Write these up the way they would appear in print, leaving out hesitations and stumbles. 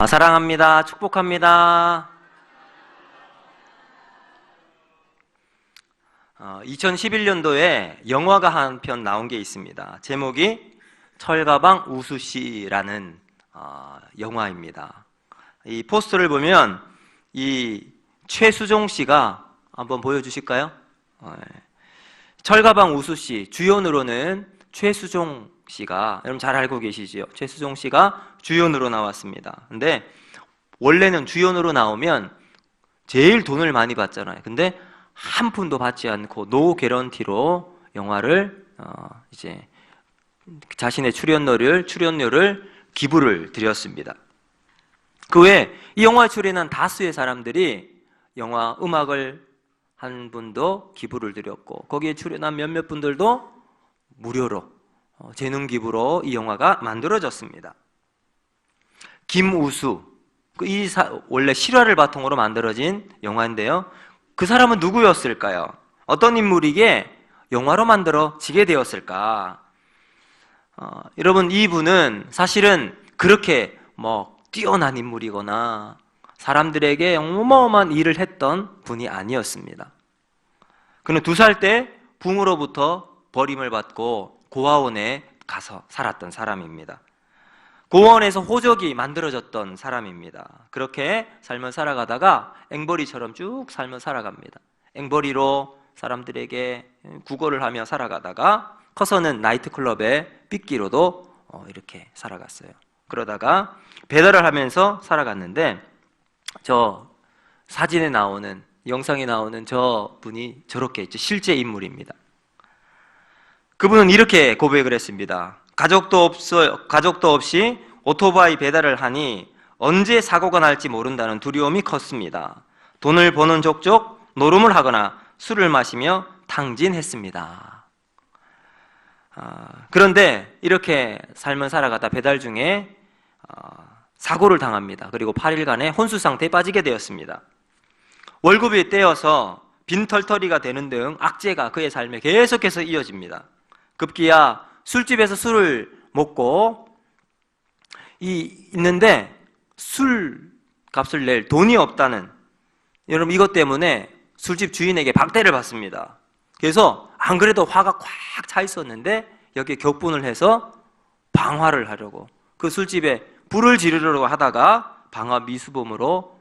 사랑합니다. 축복합니다. 2011년도에 영화가 한 편 나온 게 있습니다. 제목이 철가방 우수씨라는 영화입니다. 이 포스터를 보면 이 최수종 씨가 한번 보여주실까요? 철가방 우수씨, 주연으로는 최수종 씨가, 여러분 잘 알고 계시죠? 최수종 씨가 주연으로 나왔습니다. 근데 원래는 주연으로 나오면 제일 돈을 많이 받잖아요. 근데 한 푼도 받지 않고 노 개런티로 영화를 이제 자신의 출연료를 기부를 드렸습니다. 그 외에 이 영화에 출연한 다수의 사람들이 영화 음악을 한 분도 기부를 드렸고, 거기에 출연한 몇몇 분들도 무료로 재능 기부로 이 영화가 만들어졌습니다. 김우수, 원래 실화를 바탕으로 만들어진 영화인데요. 그 사람은 누구였을까요? 어떤 인물이기에 영화로 만들어지게 되었을까? 여러분, 이분은 사실은 그렇게 뛰어난 인물이거나 사람들에게 어마어마한 일을 했던 분이 아니었습니다. 그는 2살 때 부모로부터 버림을 받고 고아원에 가서 살았던 사람입니다. 고아원에서 호적이 만들어졌던 사람입니다. 그렇게 삶을 살아가다가 앵벌이처럼 쭉 삶을 살아갑니다. 앵벌이로 사람들에게 구걸을 하며 살아가다가 커서는 나이트클럽의 삐끼로도 이렇게 살아갔어요. 그러다가 배달을 하면서 살아갔는데, 저 사진에 나오는, 영상에 나오는 저 분이 저렇게 있죠. 실제 인물입니다. 그분은 이렇게 고백을 했습니다. 가족도 없이 오토바이 배달을 하니 언제 사고가 날지 모른다는 두려움이 컸습니다. 돈을 버는 족족 노름을 하거나 술을 마시며 탕진했습니다. 그런데 이렇게 삶을 살아가다 배달 중에 사고를 당합니다. 그리고 8일간의 혼수 상태에 빠지게 되었습니다. 월급이 떼어서 빈털터리가 되는 등 악재가 그의 삶에 계속해서 이어집니다. 급기야 술집에서 술을 먹고 있는데 술 값을 낼 돈이 없다는, 여러분 이것 때문에 술집 주인에게 박대를 받습니다. 그래서 안 그래도 화가 꽉 차 있었는데 여기에 격분을 해서 방화를 하려고 그 술집에 불을 지르려고 하다가 방화 미수범으로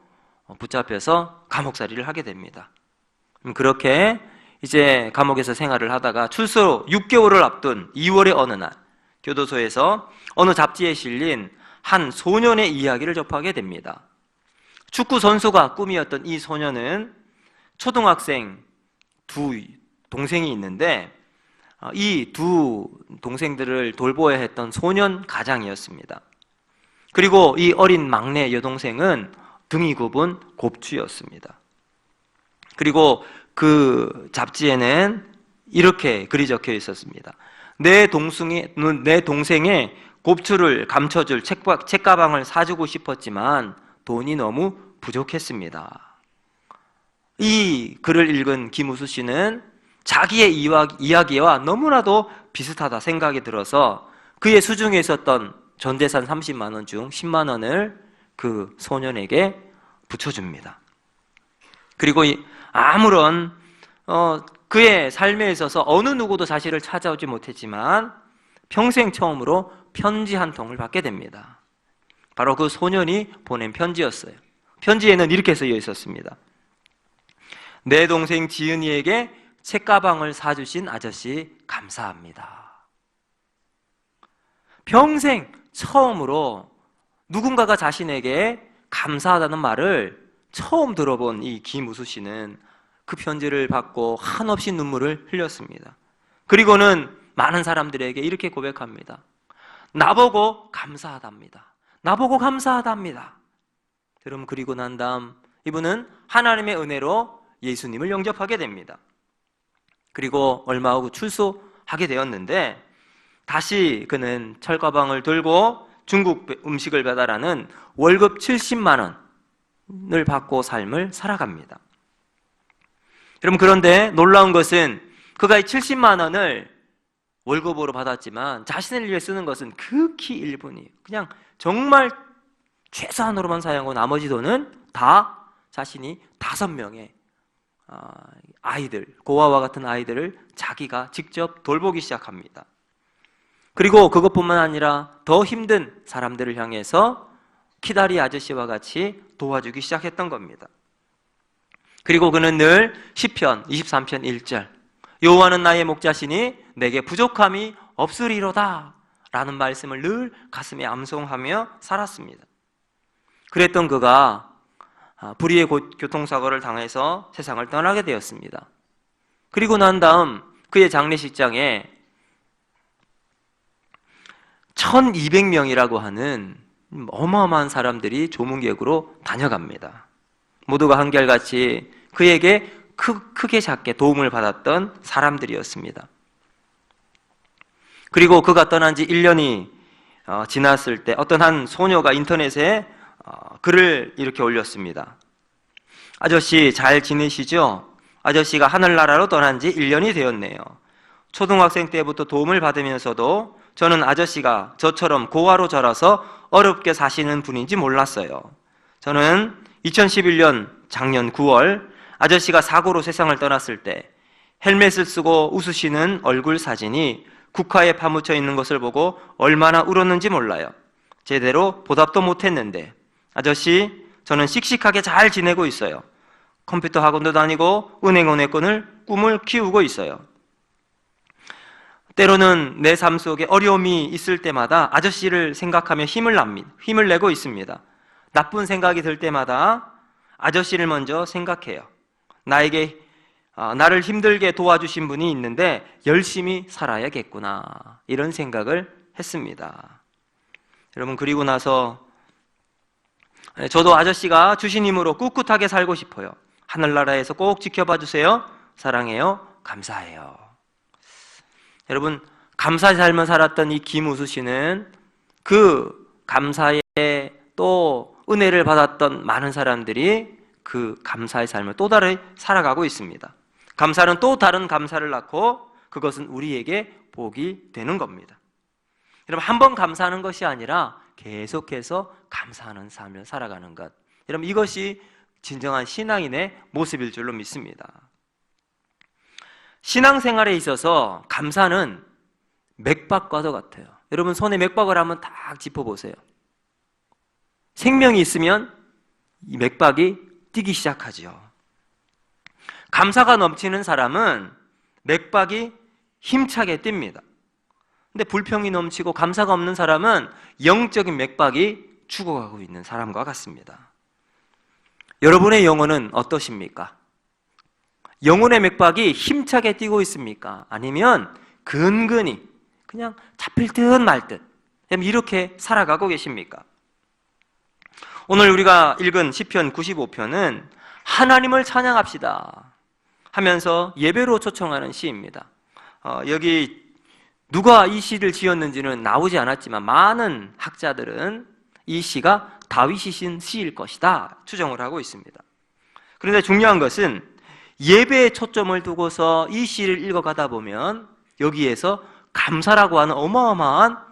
붙잡혀서 감옥살이를 하게 됩니다. 그렇게 이제 감옥에서 생활을 하다가 출소 6개월을 앞둔 2월의 어느 날, 교도소에서 어느 잡지에 실린 한 소년의 이야기를 접하게 됩니다. 축구 선수가 꿈이었던 이 소년은 초등학생 2 동생이 있는데, 이 2 동생들을 돌보아야 했던 소년 가장이었습니다. 그리고 이 어린 막내 여동생은 등이 굽은 곱추였습니다. 그리고 그 잡지에는 이렇게 글이 적혀 있었습니다. 내 동생의 곱추를 감춰줄 책가방을 사주고 싶었지만 돈이 너무 부족했습니다. 이 글을 읽은 김우수 씨는 자기의 이야기와 너무나도 비슷하다 생각이 들어서 그의 수중에 있었던 전재산 30만 원 중 10만 원을 그 소년에게 붙여줍니다. 그리고 아무런 그의 삶에 있어서 어느 누구도 사실을 찾아오지 못했지만 평생 처음으로 편지 한 통을 받게 됩니다. 바로 그 소년이 보낸 편지였어요. 편지에는 이렇게 쓰여 있었습니다. 내 동생 지은이에게 책가방을 사주신 아저씨 감사합니다. 평생 처음으로 누군가가 자신에게 감사하다는 말을 처음 들어본 이 김우수 씨는 그 편지를 받고 한없이 눈물을 흘렸습니다. 그리고는 많은 사람들에게 이렇게 고백합니다. 나보고 감사하답니다. 나보고 감사하답니다. 여러분, 그리고 난 다음 이분은 하나님의 은혜로 예수님을 영접하게 됩니다. 그리고 얼마 후 출소하게 되었는데, 다시 그는 철가방을 들고 중국 음식을 배달하는 월급 70만 원을 받고 삶을 살아갑니다. 여러분, 그런데 놀라운 것은 그가 이 70만 원을 월급으로 받았지만 자신을 위해 쓰는 것은 극히 일부니, 그냥 정말 최소한으로만 사용하고 나머지 돈은 다 자신이 5명의 아이들, 고아와 같은 아이들을 자기가 직접 돌보기 시작합니다. 그리고 그것뿐만 아니라 더 힘든 사람들을 향해서 키다리 아저씨와 같이 도와주기 시작했던 겁니다. 그리고 그는 늘 시편 23편 1절 여호와는 나의 목자시니 내게 부족함이 없으리로다 라는 말씀을 늘 가슴에 암송하며 살았습니다. 그랬던 그가 불의의 교통사고를 당해서 세상을 떠나게 되었습니다. 그리고 난 다음 그의 장례식장에 1200명이라고 하는 어마어마한 사람들이 조문객으로 다녀갑니다. 모두가 한결같이 그에게 크게 작게 도움을 받았던 사람들이었습니다. 그리고 그가 떠난 지 1년이 지났을 때 어떤 한 소녀가 인터넷에 글을 이렇게 올렸습니다. 아저씨 잘 지내시죠? 아저씨가 하늘나라로 떠난 지 1년이 되었네요. 초등학생 때부터 도움을 받으면서도 저는 아저씨가 저처럼 고아로 자라서 어렵게 사시는 분인지 몰랐어요. 저는 2011년 작년 9월 아저씨가 사고로 세상을 떠났을 때 헬멧을 쓰고 웃으시는 얼굴 사진이 국화에 파묻혀 있는 것을 보고 얼마나 울었는지 몰라요. 제대로 보답도 못했는데 아저씨 저는 씩씩하게 잘 지내고 있어요. 컴퓨터 학원도 다니고 은행 은행권을 꿈을 키우고 있어요. 때로는 내 삶 속에 어려움이 있을 때마다 아저씨를 생각하며 힘을 내고 있습니다. 나쁜 생각이 들 때마다 아저씨를 먼저 생각해요. 나를 힘들게 도와주신 분이 있는데 열심히 살아야겠구나 이런 생각을 했습니다. 여러분 그리고 나서 저도 아저씨가 주신 힘으로 꿋꿋하게 살고 싶어요. 하늘나라에서 꼭 지켜봐 주세요. 사랑해요. 감사해요. 여러분 감사의 삶을 살았던 이 김우수 씨는 그 감사에 또 은혜를 받았던 많은 사람들이 그 감사의 삶을 또 다르게 살아가고 있습니다. 감사는 또 다른 감사를 낳고 그것은 우리에게 복이 되는 겁니다. 여러분 한 번 감사하는 것이 아니라 계속해서 감사하는 삶을 살아가는 것, 여러분 이것이 진정한 신앙인의 모습일 줄로 믿습니다. 신앙생활에 있어서 감사는 맥박과도 같아요. 여러분 손에 맥박을 한번 딱 짚어보세요. 생명이 있으면 이 맥박이 뛰기 시작하죠. 감사가 넘치는 사람은 맥박이 힘차게 뜁니다. 근데 불평이 넘치고 감사가 없는 사람은 영적인 맥박이 죽어가고 있는 사람과 같습니다. 여러분의 영혼은 어떠십니까? 영혼의 맥박이 힘차게 뛰고 있습니까? 아니면 근근히 그냥 잡힐 듯 말 듯 이렇게 살아가고 계십니까? 오늘 우리가 읽은 시편 95편은 하나님을 찬양합시다 하면서 예배로 초청하는 시입니다. 여기 누가 이 시를 지었는지는 나오지 않았지만 많은 학자들은 이 시가 다윗이 쓴 시일 것이다 추정을 하고 있습니다. 그런데 중요한 것은 예배에 초점을 두고서 이 시를 읽어가다 보면 여기에서 감사라고 하는 어마어마한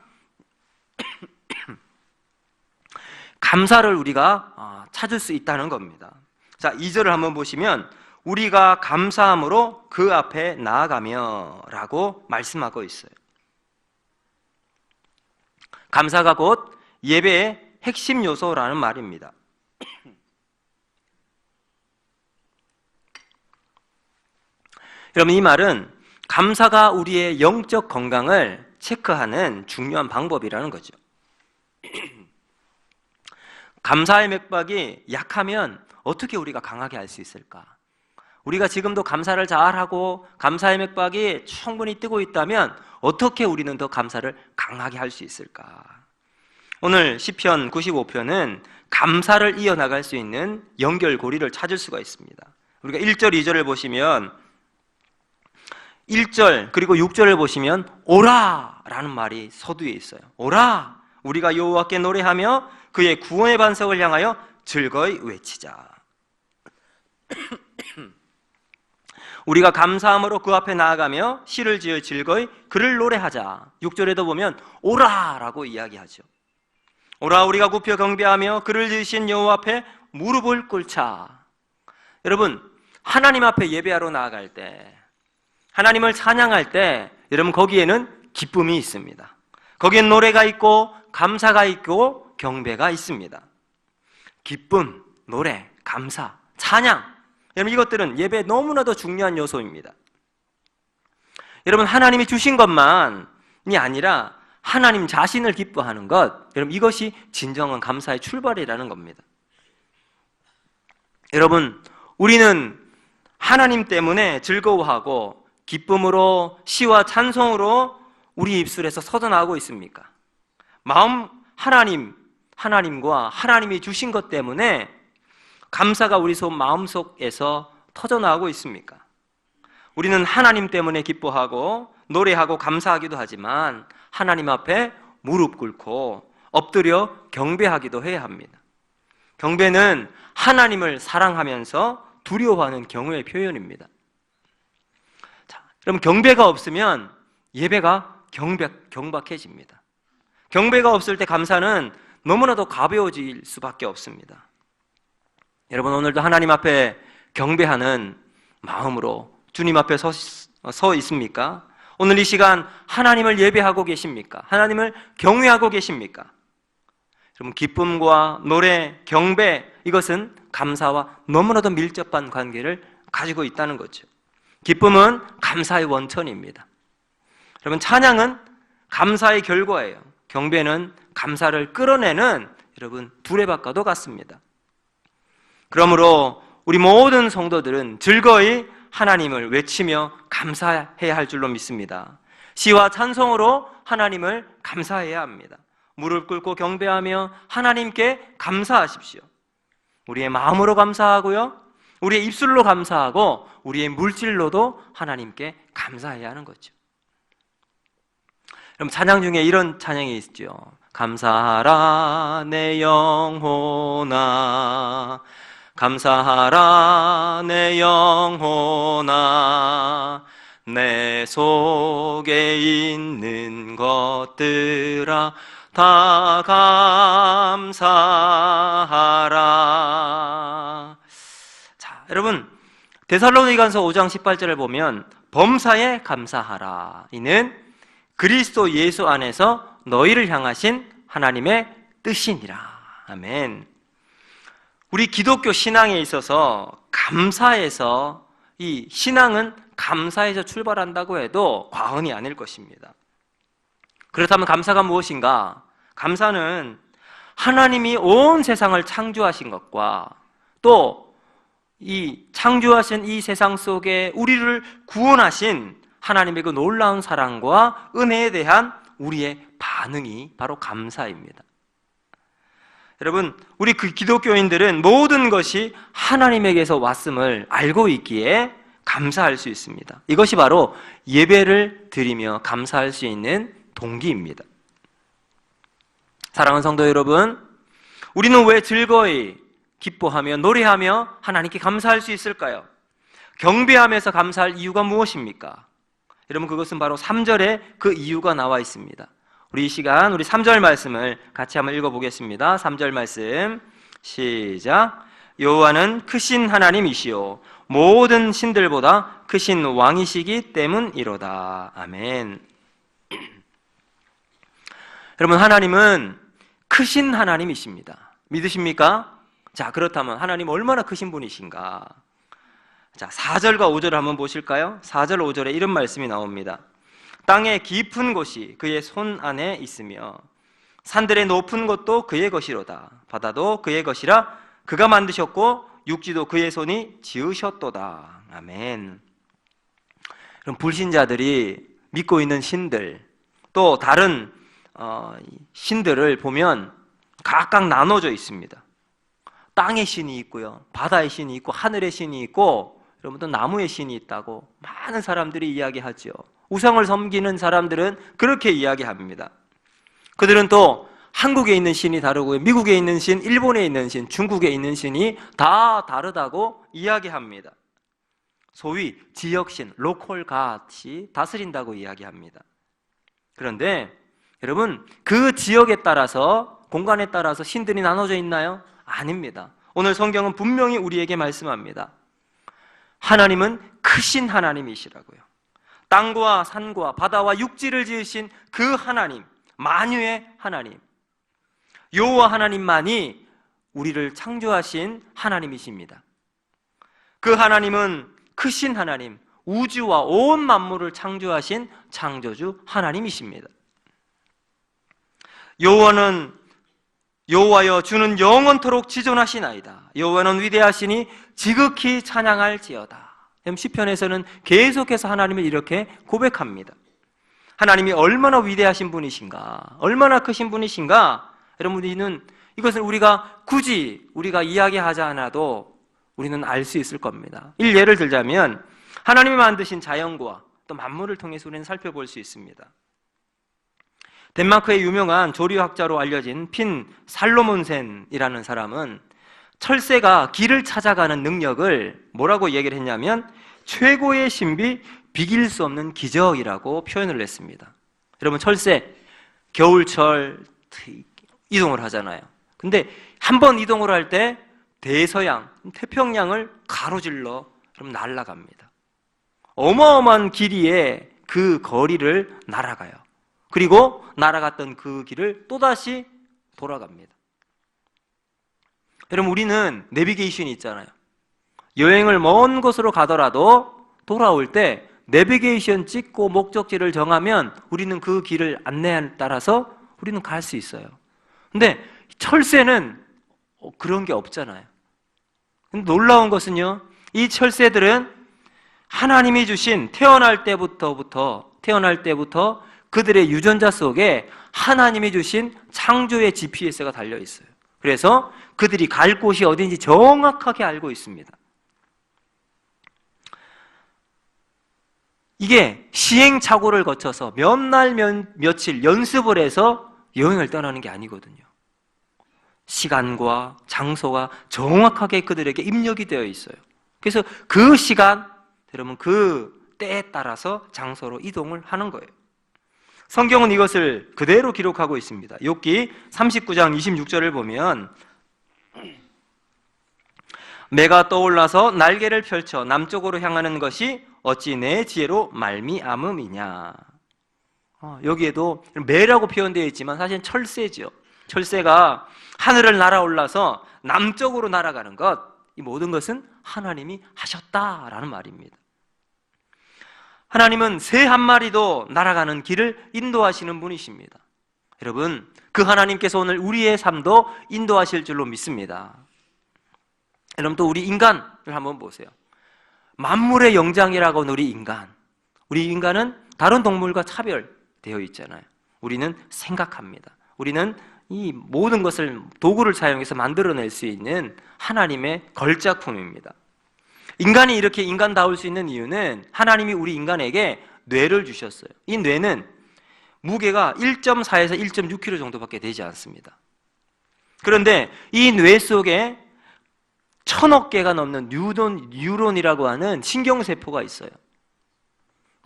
감사를 우리가 찾을 수 있다는 겁니다. 자, 2절을 한번 보시면 우리가 감사함으로 그 앞에 나아가며 라고 말씀하고 있어요. 감사가 곧 예배의 핵심 요소라는 말입니다. 여러분 이 말은 감사가 우리의 영적 건강을 체크하는 중요한 방법이라는 거죠. 감사의 맥박이 약하면 어떻게 우리가 강하게 할 수 있을까? 우리가 지금도 감사를 잘하고 감사의 맥박이 충분히 뜨고 있다면 어떻게 우리는 더 감사를 강하게 할 수 있을까? 오늘 시편 95편은 감사를 이어나갈 수 있는 연결고리를 찾을 수가 있습니다. 우리가 1절, 2절을 보시면 1절 그리고 6절을 보시면 오라 라는 말이 서두에 있어요. 오라, 우리가 여호와께 노래하며 그의 구원의 반석을 향하여 즐거이 외치자. 우리가 감사함으로 그 앞에 나아가며 시를 지어 즐거이 그를 노래하자. 6절에도 보면 오라 라고 이야기하죠. 오라 우리가 굽혀 경배하며 그를 지으신 여호와 앞에 무릎을 꿇자. 여러분, 하나님 앞에 예배하러 나아갈 때, 하나님을 찬양할 때 여러분 거기에는 기쁨이 있습니다. 거기엔 노래가 있고 감사가 있고 경배가 있습니다. 기쁨, 노래, 감사, 찬양, 여러분 이것들은 예배에 너무나도 중요한 요소입니다. 여러분, 하나님이 주신 것만이 아니라 하나님 자신을 기뻐하는 것, 여러분 이것이 진정한 감사의 출발이라는 겁니다. 여러분, 우리는 하나님 때문에 즐거워하고 기쁨으로 시와 찬송으로 우리 입술에서 터져나오고 있습니까? 하나님과 하나님이 주신 것 때문에 감사가 우리 마음속에서 터져나오고 있습니까? 우리는 하나님 때문에 기뻐하고 노래하고 감사하기도 하지만 하나님 앞에 무릎 꿇고 엎드려 경배하기도 해야 합니다. 경배는 하나님을 사랑하면서 두려워하는 경우의 표현입니다. 자, 그럼 경배가 없으면 예배가 경박해집니다. 경배가 없을 때 감사는 너무나도 가벼워질 수밖에 없습니다. 여러분, 오늘도 하나님 앞에 경배하는 마음으로 주님 앞에 서 있습니까? 오늘 이 시간 하나님을 예배하고 계십니까? 하나님을 경외하고 계십니까? 여러분, 기쁨과 노래, 경배, 이것은 감사와 너무나도 밀접한 관계를 가지고 있다는 거죠. 기쁨은 감사의 원천입니다. 여러분, 찬양은 감사의 결과예요. 경배는 감사를 끌어내는 여러분 두레박과도 같습니다. 그러므로 우리 모든 성도들은 즐거이 하나님을 외치며 감사해야 할 줄로 믿습니다. 시와 찬송으로 하나님을 감사해야 합니다. 무릎 꿇고 경배하며 하나님께 감사하십시오. 우리의 마음으로 감사하고요, 우리의 입술로 감사하고 우리의 물질로도 하나님께 감사해야 하는 거죠. 여러분, 찬양 중에 이런 찬양이 있죠. 감사하라 내 영혼아, 감사하라 내 영혼아, 내 속에 있는 것들아 다 감사하라. 자, 여러분, 데살로니가서 5장 18절을 보면 범사에 감사하라. 이는 그리스도 예수 안에서 너희를 향하신 하나님의 뜻이니라. 아멘. 우리 기독교 신앙에 있어서 감사에서, 이 신앙은 감사에서 출발한다고 해도 과언이 아닐 것입니다. 그렇다면 감사가 무엇인가? 감사는 하나님이 온 세상을 창조하신 것과 또 이 창조하신 이 세상 속에 우리를 구원하신 하나님의 그 놀라운 사랑과 은혜에 대한 우리의 반응이 바로 감사입니다. 여러분, 우리 그 기독교인들은 모든 것이 하나님에게서 왔음을 알고 있기에 감사할 수 있습니다. 이것이 바로 예배를 드리며 감사할 수 있는 동기입니다. 사랑하는 성도 여러분, 우리는 왜 즐거이 기뻐하며 노래하며 하나님께 감사할 수 있을까요? 경배하면서 감사할 이유가 무엇입니까? 여러분, 그것은 바로 3절에 그 이유가 나와 있습니다. 우리 이 시간 우리 3절 말씀을 같이 한번 읽어보겠습니다. 3절 말씀 시작. 여호와는 크신 하나님이시요 모든 신들보다 크신 왕이시기 때문이로다. 아멘. 여러분, 하나님은 크신 하나님이십니다. 믿으십니까? 자, 그렇다면 하나님 얼마나 크신 분이신가? 자, 4절과 5절을 한번 보실까요? 4절, 5절에 이런 말씀이 나옵니다. 땅의 깊은 곳이 그의 손 안에 있으며 산들의 높은 곳도 그의 것이로다. 바다도 그의 것이라 그가 만드셨고 육지도 그의 손이 지으셨도다. 아멘. 그럼 불신자들이 믿고 있는 신들, 또 다른 신들을 보면 각각 나눠져 있습니다. 땅의 신이 있고요, 바다의 신이 있고, 하늘의 신이 있고, 여러분도 나무의 신이 있다고 많은 사람들이 이야기하죠. 우상을 섬기는 사람들은 그렇게 이야기합니다. 그들은 또 한국에 있는 신이 다르고요, 미국에 있는 신, 일본에 있는 신, 중국에 있는 신이 다 다르다고 이야기합니다. 소위 지역신, 로컬 갓이 다스린다고 이야기합니다. 그런데 여러분, 그 지역에 따라서 공간에 따라서 신들이 나눠져 있나요? 아닙니다. 오늘 성경은 분명히 우리에게 말씀합니다. 하나님은 크신 하나님이시라고요. 땅과 산과 바다와 육지를 지으신 그 하나님, 만유의 하나님, 여호와 하나님만이 우리를 창조하신 하나님이십니다. 그 하나님은 크신 하나님, 우주와 온 만물을 창조하신 창조주 하나님이십니다. 여호와여 주는 영원토록 지존하시나이다. 여호와는 위대하시니 지극히 찬양할지어다. 시편에서는 계속해서 하나님을 이렇게 고백합니다. 하나님이 얼마나 위대하신 분이신가, 얼마나 크신 분이신가. 여러분, 이것은 우리가 굳이 이야기하지 않아도 우리는 알 수 있을 겁니다. 예를 들자면 하나님이 만드신 자연과 또 만물을 통해서 우리는 살펴볼 수 있습니다. 덴마크의 유명한 조류학자로 알려진 핀 살로몬센이라는 사람은 철새가 길을 찾아가는 능력을 뭐라고 얘기를 했냐면 최고의 신비, 비길 수 없는 기적이라고 표현을 했습니다. 여러분, 철새 겨울철 이동을 하잖아요. 근데 한 번 이동을 할 때 대서양, 태평양을 가로질러 그럼 날아갑니다. 어마어마한 길이의 그 거리를 날아가요. 그리고 날아갔던 그 길을 또다시 돌아갑니다. 여러분, 우리는 내비게이션이 있잖아요. 여행을 먼 곳으로 가더라도 돌아올 때 내비게이션 찍고 목적지를 정하면 우리는 그 길을 안내에 따라서 우리는 갈 수 있어요. 근데 철새는 그런 게 없잖아요. 근데 놀라운 것은요, 이 철새들은 하나님이 주신 태어날 때부터 그들의 유전자 속에 하나님이 주신 창조의 GPS가 달려 있어요. 그래서 그들이 갈 곳이 어딘지 정확하게 알고 있습니다. 이게 시행착오를 거쳐서 몇 날 며칠 연습을 해서 여행을 떠나는 게 아니거든요. 시간과 장소가 정확하게 그들에게 입력이 되어 있어요. 그래서 그 시간, 여러분, 그 때에 따라서 장소로 이동을 하는 거예요. 성경은 이것을 그대로 기록하고 있습니다. 욥기 39장 26절을 보면 매가 떠올라서 날개를 펼쳐 남쪽으로 향하는 것이 어찌 내 지혜로 말미암음이냐. 여기에도 매라고 표현되어 있지만 사실은 철새죠. 철새가 하늘을 날아올라서 남쪽으로 날아가는 것, 이 모든 것은 하나님이 하셨다라는 말입니다. 하나님은 새 한 마리도 날아가는 길을 인도하시는 분이십니다. 여러분, 그 하나님께서 오늘 우리의 삶도 인도하실 줄로 믿습니다. 여러분, 또 우리 인간을 한번 보세요. 만물의 영장이라고 하는 우리 인간은 다른 동물과 차별되어 있잖아요. 우리는 생각합니다. 우리는 이 모든 것을 도구를 사용해서 만들어낼 수 있는 하나님의 걸작품입니다. 인간이 이렇게 인간다울 수 있는 이유는 하나님이 우리 인간에게 뇌를 주셨어요. 이 뇌는 무게가 1.4에서 1.6kg 정도밖에 되지 않습니다. 그런데 이 뇌 속에 1000억 개가 넘는 뉴런이라고 하는 신경세포가 있어요.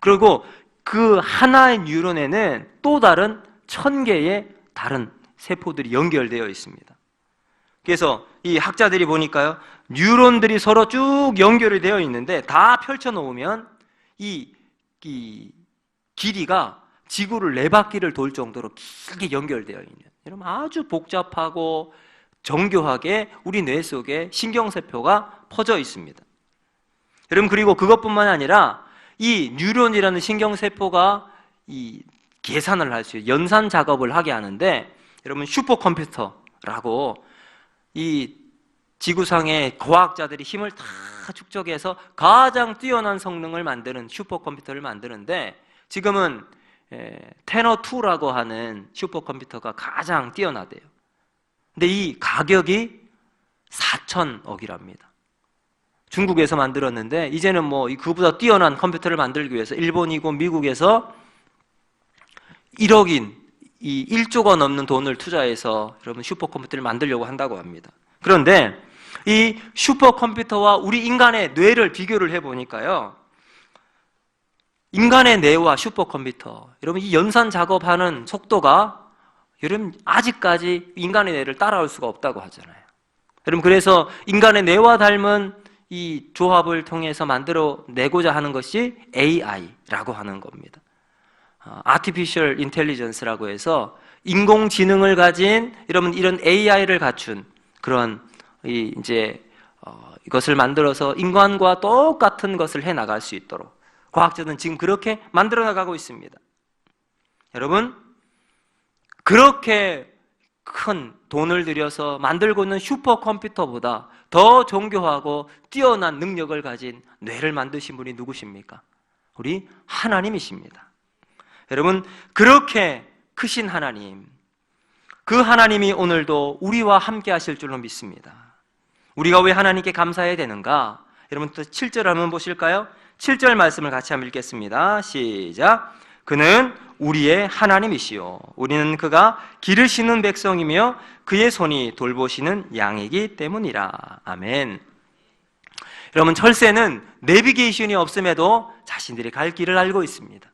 그리고 그 하나의 뉴런에는 또 다른 1000개의 다른 세포들이 연결되어 있습니다. 그래서 이 학자들이 보니까요, 뉴런들이 서로 쭉 연결이 되어 있는데 다 펼쳐놓으면 이 길이가 지구를 4바퀴를 돌 정도로 길게 연결되어 있는, 여러분, 아주 복잡하고 정교하게 우리 뇌 속에 신경세포가 퍼져 있습니다. 여러분, 그리고 그것뿐만 아니라 이 뉴런이라는 신경세포가 이 계산을 할 수 있어요. 연산 작업을 하게 하는데, 여러분, 슈퍼컴퓨터라고 이 지구상의 과학자들이 힘을 다 축적해서 가장 뛰어난 성능을 만드는 슈퍼컴퓨터를 만드는데, 지금은 테너2라고 하는 슈퍼컴퓨터가 가장 뛰어나대요. 근데 이 가격이 4천억이랍니다. 중국에서 만들었는데 이제는 뭐 그보다 뛰어난 컴퓨터를 만들기 위해서 일본이고 미국에서 1억인, 이 1조가 넘는 돈을 투자해서 여러분 슈퍼컴퓨터를 만들려고 한다고 합니다. 그런데 이 슈퍼컴퓨터와 우리 인간의 뇌를 비교를 해보니까요, 인간의 뇌와 슈퍼컴퓨터, 여러분, 이 연산 작업하는 속도가 여러분, 아직까지 인간의 뇌를 따라올 수가 없다고 하잖아요. 여러분, 그래서 인간의 뇌와 닮은 이 조합을 통해서 만들어 내고자 하는 것이 AI라고 하는 겁니다. Artificial Intelligence라고 해서 인공지능을 가진 여러분 이런 AI를 갖춘 그런 이것을 만들어서 인간과 똑같은 것을 해 나갈 수 있도록 과학자들은 지금 그렇게 만들어 나가고 있습니다. 여러분, 그렇게 큰 돈을 들여서 만들고 있는 슈퍼컴퓨터보다 더 정교하고 뛰어난 능력을 가진 뇌를 만드신 분이 누구십니까? 우리 하나님이십니다. 여러분, 그렇게 크신 하나님, 그 하나님이 오늘도 우리와 함께 하실 줄로 믿습니다. 우리가 왜 하나님께 감사해야 되는가? 여러분, 또 7절 한번 보실까요? 7절 말씀을 같이 한번 읽겠습니다. 시작. 그는 우리의 하나님이시요 우리는 그가 기르시는 백성이며 그의 손이 돌보시는 양이기 때문이라. 아멘. 여러분, 철새는 내비게이션이 없음에도 자신들이 갈 길을 알고 있습니다.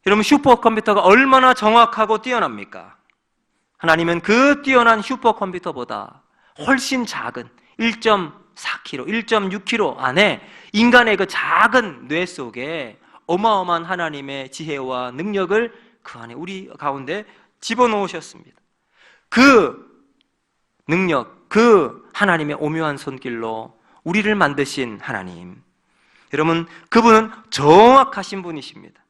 여러분, 슈퍼컴퓨터가 얼마나 정확하고 뛰어납니까? 하나님은 그 뛰어난 슈퍼컴퓨터보다 훨씬 작은 1.4kg, 1.6kg 안에 인간의 그 작은 뇌 속에 어마어마한 하나님의 지혜와 능력을 그 안에 우리 가운데 집어넣으셨습니다. 그 능력, 그 하나님의 오묘한 손길로 우리를 만드신 하나님, 여러분, 그분은 정확하신 분이십니다.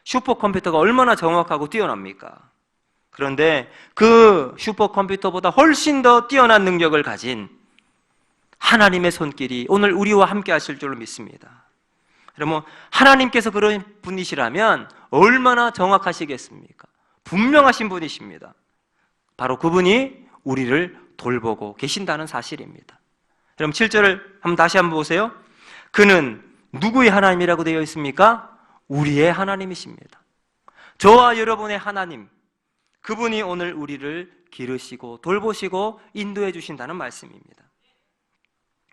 슈퍼컴퓨터가 얼마나 정확하고 뛰어납니까? 그런데 그 슈퍼컴퓨터보다 훨씬 더 뛰어난 능력을 가진 하나님의 손길이 오늘 우리와 함께 하실 줄로 믿습니다. 여러분, 하나님께서 그런 분이시라면 얼마나 정확하시겠습니까? 분명하신 분이십니다. 바로 그분이 우리를 돌보고 계신다는 사실입니다. 여러분, 7절을 다시 한번 보세요. 그는 누구의 하나님이라고 되어 있습니까? 우리의 하나님이십니다. 저와 여러분의 하나님, 그분이 오늘 우리를 기르시고 돌보시고 인도해 주신다는 말씀입니다.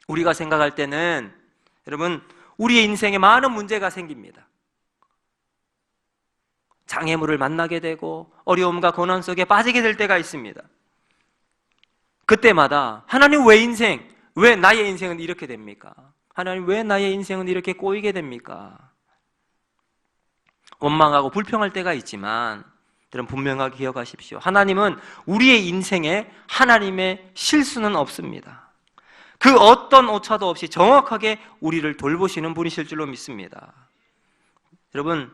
우리가 생각할 때는 여러분, 우리의 인생에 많은 문제가 생깁니다. 장애물을 만나게 되고 어려움과 고난 속에 빠지게 될 때가 있습니다. 그때마다 하나님, 왜 나의 인생은 이렇게 됩니까? 하나님, 왜 나의 인생은 이렇게 꼬이게 됩니까? 원망하고 불평할 때가 있지만 여러분, 분명하게 기억하십시오. 하나님은 우리의 인생에 하나님의 실수는 없습니다. 그 어떤 오차도 없이 정확하게 우리를 돌보시는 분이실 줄로 믿습니다. 여러분,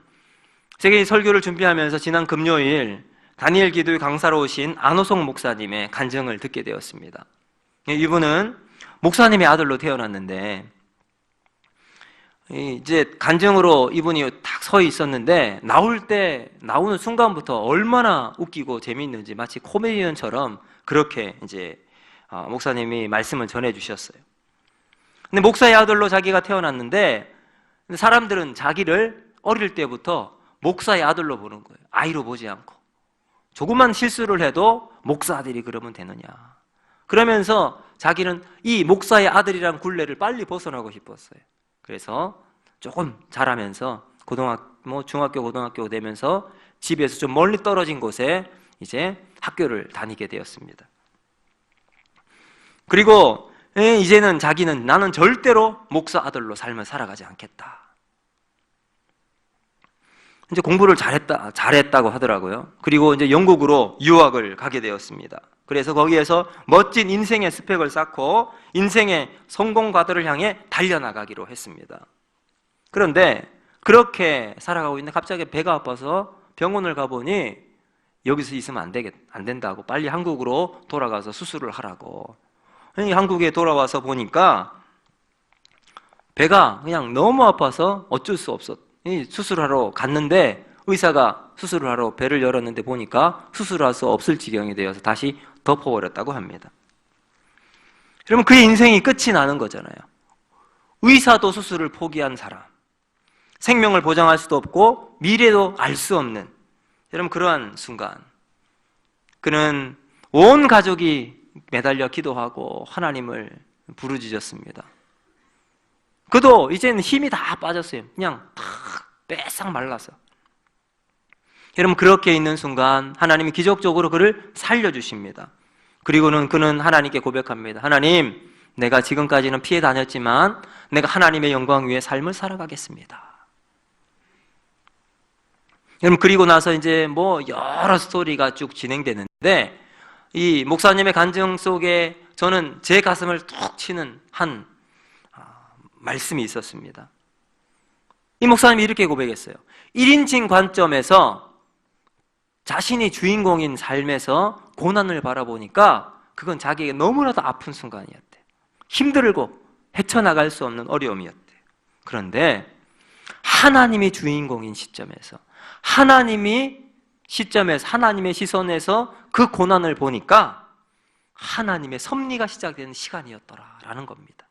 제가 이 설교를 준비하면서 지난 금요일 다니엘 기도의 강사로 오신 안호성 목사님의 간증을 듣게 되었습니다. 이분은 목사님의 아들로 태어났는데 이제 간증으로 이분이 딱 서 있었는데 나오는 순간부터 얼마나 웃기고 재미있는지 마치 코미디언처럼 그렇게 이제 목사님이 말씀을 전해 주셨어요. 근데 목사의 아들로 자기가 태어났는데 사람들은 자기를 어릴 때부터 목사의 아들로 보는 거예요. 아이로 보지 않고. 조그만 실수를 해도 목사 아들이 그러면 되느냐. 그러면서 자기는 이 목사의 아들이란 굴레를 빨리 벗어나고 싶었어요. 그래서 조금 자라면서 중학교, 고등학교 되면서 집에서 좀 멀리 떨어진 곳에 이제 학교를 다니게 되었습니다. 그리고 이제는 자기는 나는 절대로 목사 아들로 삶을 살아가지 않겠다. 이제 공부를 잘했다고 하더라고요. 그리고 이제 영국으로 유학을 가게 되었습니다. 그래서 거기에서 멋진 인생의 스펙을 쌓고 인생의 성공 과도를 향해 달려나가기로 했습니다. 그런데 그렇게 살아가고 있는데 갑자기 배가 아파서 병원을 가보니 여기서 있으면 안 된다고 빨리 한국으로 돌아가서 수술을 하라고. 한국에 돌아와서 보니까 배가 그냥 너무 아파서 어쩔 수 없었. 수술하러 갔는데 의사가 수술을 하러 배를 열었는데 보니까 수술할 수 없을 지경이 되어서 다시 덮어버렸다고 합니다. 그러면 그의 인생이 끝이 나는 거잖아요. 의사도 수술을 포기한 사람, 생명을 보장할 수도 없고 미래도 알 수 없는 여러분 그러한 순간 그는 온 가족이 매달려 기도하고 하나님을 부르짖었습니다. 그도 이제는 힘이 다 빠졌어요. 그냥 다 빼싹 말라서. 여러분, 그렇게 있는 순간 하나님이 기적적으로 그를 살려주십니다. 그리고는 그는 하나님께 고백합니다. 하나님, 내가 지금까지는 피해 다녔지만 내가 하나님의 영광 위에 삶을 살아가겠습니다. 여러분, 그리고 나서 이제 여러 스토리가 쭉 진행되는데, 이 목사님의 간증 속에 저는 제 가슴을 툭 치는 한 말씀이 있었습니다. 이 목사님이 이렇게 고백했어요. 1인칭 관점에서 자신이 주인공인 삶에서 고난을 바라보니까 그건 자기에게 너무나도 아픈 순간이었대. 힘들고 헤쳐나갈 수 없는 어려움이었대. 그런데 하나님이 주인공인 시점에서, 하나님의 시선에서 그 고난을 보니까 하나님의 섭리가 시작되는 시간이었더라라는 겁니다.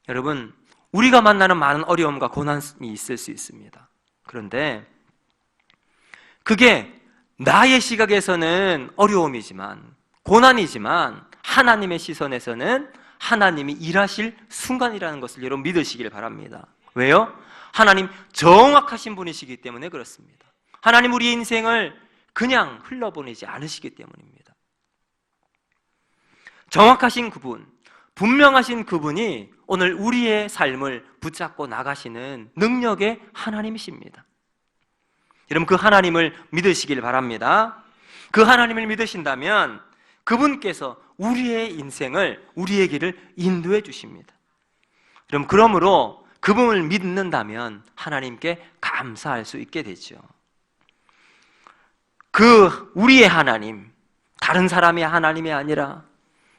여러분, 우리가 만나는 많은 어려움과 고난이 있을 수 있습니다. 그런데 그게 나의 시각에서는 어려움이지만, 고난이지만 하나님의 시선에서는 하나님이 일하실 순간이라는 것을 여러분 믿으시길 바랍니다. 왜요? 하나님 정확하신 분이시기 때문에 그렇습니다. 하나님 우리의 인생을 그냥 흘러보내지 않으시기 때문입니다. 정확하신 그분, 분명하신 그분이 오늘 우리의 삶을 붙잡고 나가시는 능력의 하나님이십니다. 여러분, 그 하나님을 믿으시길 바랍니다. 그 하나님을 믿으신다면 그분께서 우리의 인생을, 우리의 길을 인도해 주십니다. 여러분, 그러므로 그분을 믿는다면 하나님께 감사할 수 있게 되죠. 그 우리의 하나님, 다른 사람의 하나님이 아니라,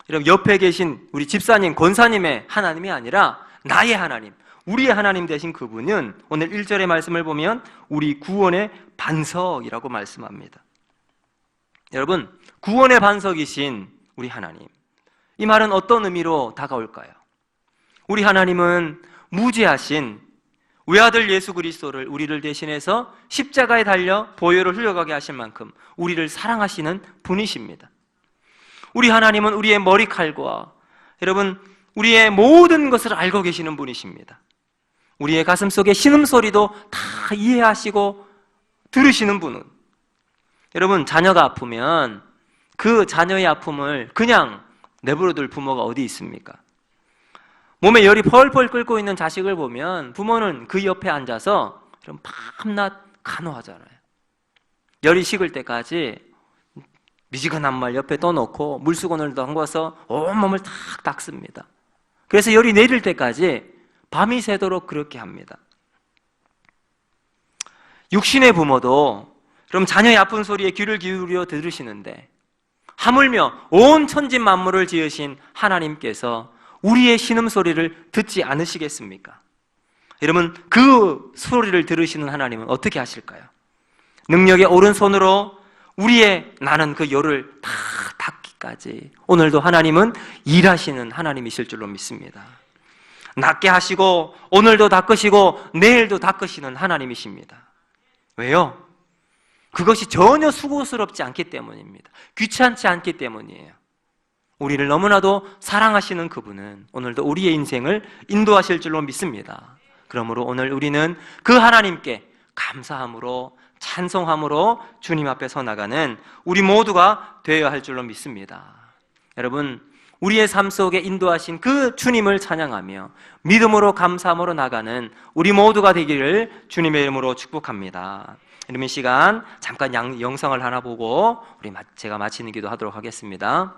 여러분 옆에 계신 우리 집사님, 권사님의 하나님이 아니라 나의 하나님, 우리의 하나님 되신 그분은 오늘 1절의 말씀을 보면 우리 구원의 반석이라고 말씀합니다. 여러분, 구원의 반석이신 우리 하나님, 이 말은 어떤 의미로 다가올까요? 우리 하나님은 무죄하신 외아들 예수 그리스도를 우리를 대신해서 십자가에 달려 보혈을 흘려가게 하실 만큼 우리를 사랑하시는 분이십니다. 우리 하나님은 우리의 머리칼과 여러분 우리의 모든 것을 알고 계시는 분이십니다. 우리의 가슴 속의 신음소리도 다 이해하시고 들으시는 분은, 여러분 자녀가 아프면 그 자녀의 아픔을 그냥 내버려둘 부모가 어디 있습니까? 몸에 열이 펄펄 끓고 있는 자식을 보면 부모는 그 옆에 앉아서 밤낮 간호하잖아요. 열이 식을 때까지 미지근한 말 옆에 떠놓고 물수건을 담궈서 온몸을 탁 닦습니다. 그래서 열이 내릴 때까지 밤이 새도록 그렇게 합니다. 육신의 부모도 그럼 자녀의 아픈 소리에 귀를 기울여 들으시는데, 하물며 온 천지 만물을 지으신 하나님께서 우리의 신음소리를 듣지 않으시겠습니까? 여러분, 그 소리를 들으시는 하나님은 어떻게 하실까요? 능력의 오른손으로 우리의 나는 그 열을 다 닦기까지 오늘도 하나님은 일하시는 하나님이실 줄로 믿습니다. 낫게 하시고 오늘도 닦으시고 내일도 닦으시는 하나님이십니다. 왜요? 그것이 전혀 수고스럽지 않기 때문입니다. 귀찮지 않기 때문이에요. 우리를 너무나도 사랑하시는 그분은 오늘도 우리의 인생을 인도하실 줄로 믿습니다. 그러므로 오늘 우리는 그 하나님께 감사함으로, 찬송함으로 주님 앞에 서 나가는 우리 모두가 되어야 할 줄로 믿습니다. 여러분, 우리의 삶 속에 인도하신 그 주님을 찬양하며 믿음으로 감사함으로 나가는 우리 모두가 되기를 주님의 이름으로 축복합니다. 여러분, 이 시간 잠깐 영상을 하나 보고 제가 마치는 기도 하도록 하겠습니다.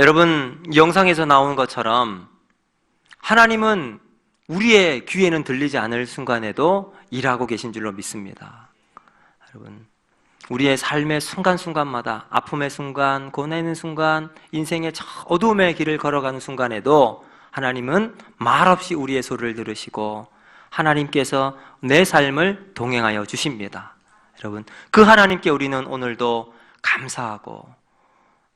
여러분, 영상에서 나오는 것처럼 하나님은 우리의 귀에는 들리지 않을 순간에도 일하고 계신 줄로 믿습니다. 여러분, 우리의 삶의 순간순간마다, 아픔의 순간, 고뇌의 순간, 인생의 어두움의 길을 걸어가는 순간에도 하나님은 말없이 우리의 소리를 들으시고 하나님께서 내 삶을 동행하여 주십니다. 여러분, 그 하나님께 우리는 오늘도 감사하고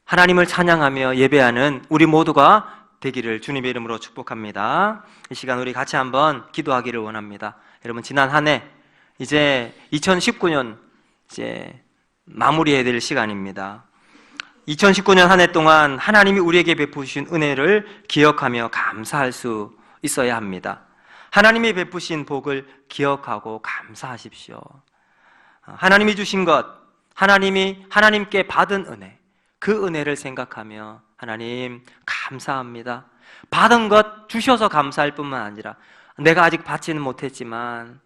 하나님을 찬양하며 예배하는 우리 모두가 되기를 주님의 이름으로 축복합니다. 이 시간 우리 같이 한번 기도하기를 원합니다. 여러분, 지난 한 해 이제 2019년 이제 마무리해야 될 시간입니다. 2019년 한 해 동안 하나님이 우리에게 베푸신 은혜를 기억하며 감사할 수 있어야 합니다. 하나님이 베푸신 복을 기억하고 감사하십시오. 하나님이 주신 것, 하나님께 받은 은혜, 그 은혜를 생각하며 하나님 감사합니다. 받은 것 주셔서 감사할 뿐만 아니라 내가 아직 받지는 못했지만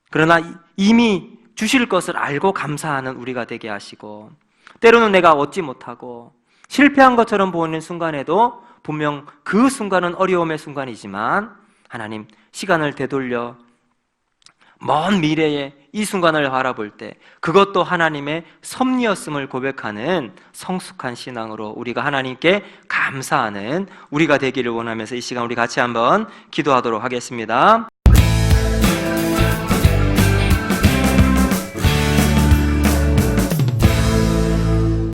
그러나 이미 주실 것을 알고 감사하는 우리가 되게 하시고, 때로는 내가 얻지 못하고 실패한 것처럼 보이는 순간에도 분명 그 순간은 어려움의 순간이지만 하나님 시간을 되돌려 먼 미래에 이 순간을 바라볼 때 그것도 하나님의 섭리였음을 고백하는 성숙한 신앙으로 우리가 하나님께 감사하는 우리가 되기를 원하면서 이 시간 우리 같이 한번 기도하도록 하겠습니다.